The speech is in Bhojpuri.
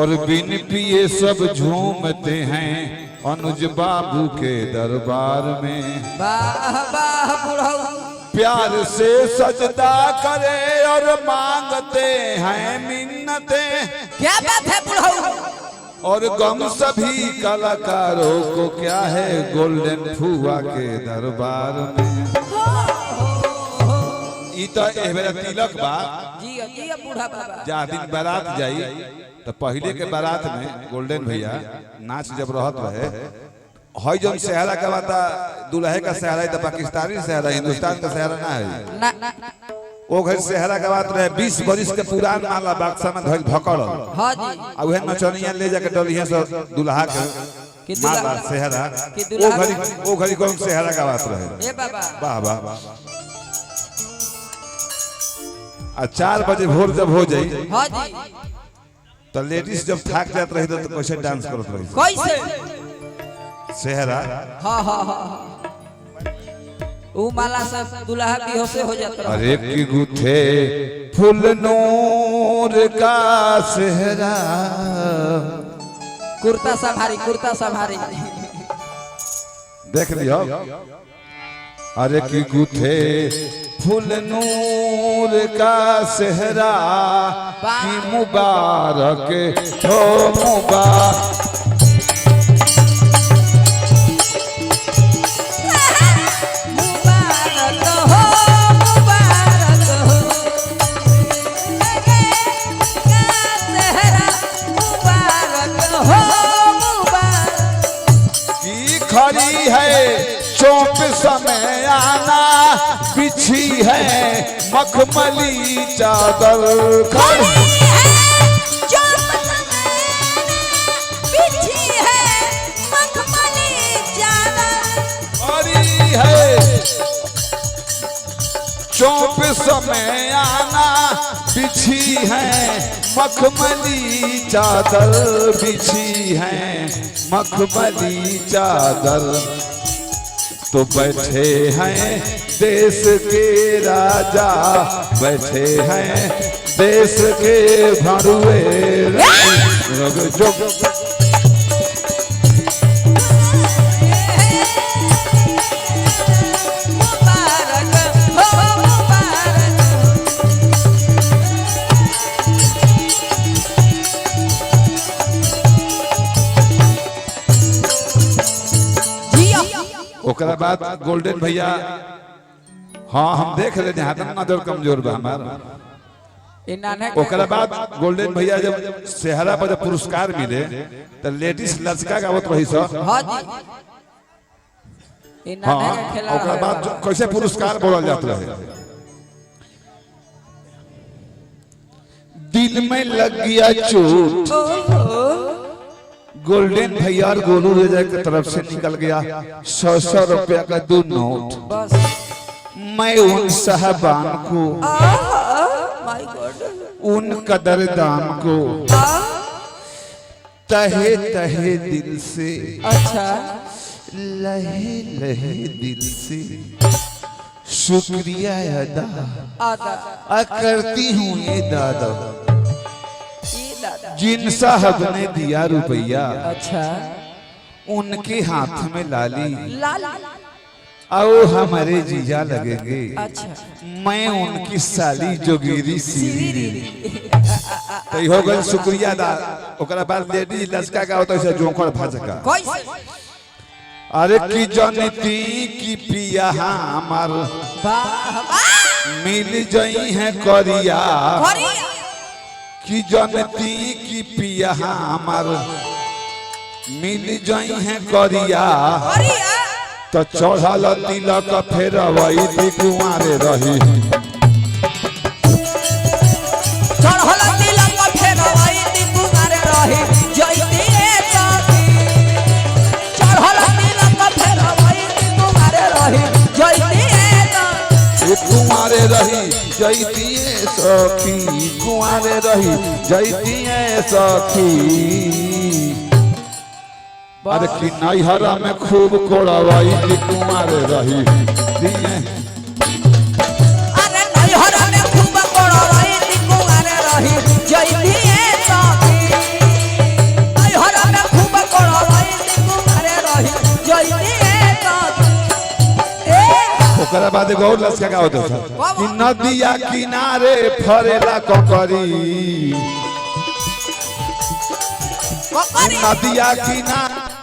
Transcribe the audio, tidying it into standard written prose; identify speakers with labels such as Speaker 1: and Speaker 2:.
Speaker 1: और बिन पिए सब झूमते हैं अनुज बाबू के दरबार में।
Speaker 2: वाह वाह बुढ़ऊ
Speaker 1: प्यार से सजदा करे और मांगते हैं मिन्नतें।
Speaker 2: क्या बात है बुढ़ऊ।
Speaker 1: और गम सभी कलाकारों को क्या है गोल्डन फुआ के दरबार में। तिलक बा
Speaker 2: जी बूढ़ा बाबा
Speaker 1: जा दिन बारात जाई तो पहले के बारात में गोल्डन भैया नाच जब रहत रहे हई जन सेहरा का बाता दुल्हे का सेहरा है तो पाकिस्तानी सेहरा हिंदुस्तान का सेहरा ना है वो घर सेहरा का बात रहे 20 बरिस के पुरान माला बक्सा में धइल भकड़।
Speaker 2: हां जी
Speaker 1: आ उहे नचनिया ले जाके डलिया से दुल्हा के माला सेहरा वो घड़ी कौन सेहरा का बात रहे।
Speaker 2: ए बाबा
Speaker 1: वाह वाह वाह। 4 बजे भोर जब हो जाई
Speaker 2: हां जी
Speaker 1: तो लेडीज जब थक जात रही तो कैसे डांस करत रही
Speaker 2: कैसे
Speaker 1: सेहरा।
Speaker 2: हां हां हां वो माला से दुल्हा बेहोश हो जाता।
Speaker 1: अरे की गुथे फुल नूर का सेहरा
Speaker 2: कुर्ता संभारी
Speaker 1: देख लियो। अरे की गुथे फुल नूर का सेहरा की मुबारक हो मुबारक। खड़ी है चौप समय आना बिछी है मखमली चादर।
Speaker 2: खड़ी है चौप समय बिछी है मखमली चादर।
Speaker 1: खड़ी है चौप समय आना बिछी है मखमली चादर बिछी है मखमली चादर। तो बैठे हैं देश के राजा बैठे हैं देश के भरुए जो ओकरा बाद गोल्डन भैया हाँ हम देख रहे हाथ नजर कमजोर बा हमारा। ओकरा बाद गोल्डन भैया जब सेहरा पर जब पुरस्कार मिले तो लेडीज लचका गावत रही सो।
Speaker 2: हां जी
Speaker 1: हाँ ओकरा बाद कैसे पुरस्कार बोलल जात रहे। दिल में लग गया चोट गोल्डन भैया और गोलू रेजा की तरफ से निकल गया 100 रुपया का 2 नोट। मैं उन साहबान को उन कदरदान को तहे तहे दिल से
Speaker 2: अच्छा
Speaker 1: लहे लहे दिल से शुक्रिया अदा करती हूँ ये दादा जिन साहब ने दिया रुपया।
Speaker 2: अच्छा
Speaker 1: उनके हाथ में लाली
Speaker 2: लाल
Speaker 1: आओ हमारे जीजा लगेंगे।
Speaker 2: अच्छा
Speaker 1: मैं उनकी साली जोगिरी सीरी तो हो गए शुक्रिया दा। ओकरा बाद लेडीज लचका का होता है जोखड़ भजका। अरे की जनती की पिया हमार मिल जाई है करिया की जनती की पिया हमार मिल जाई है करिया। तो चढ़ल तिलक फेर वही कुमारे रही
Speaker 2: चढ़ल तिलक फेर वही कुमारे रही जयती सखी। चढ़ल तिलक फेर वही कुमारे रही जयती
Speaker 1: कुमारे रही जयती सखी कुमारे रही जयती सखी। अरे कि नैहरा में खूब कोड़ावाई की कुमारे रही
Speaker 2: अरे नैहरा में खूब कोड़ावाई की कुमारे रही जयती सखी।
Speaker 1: ओकरा बाद एगो और लस्का का होता है कि नदिया किनारे फरेला ककरी नदिया किनारे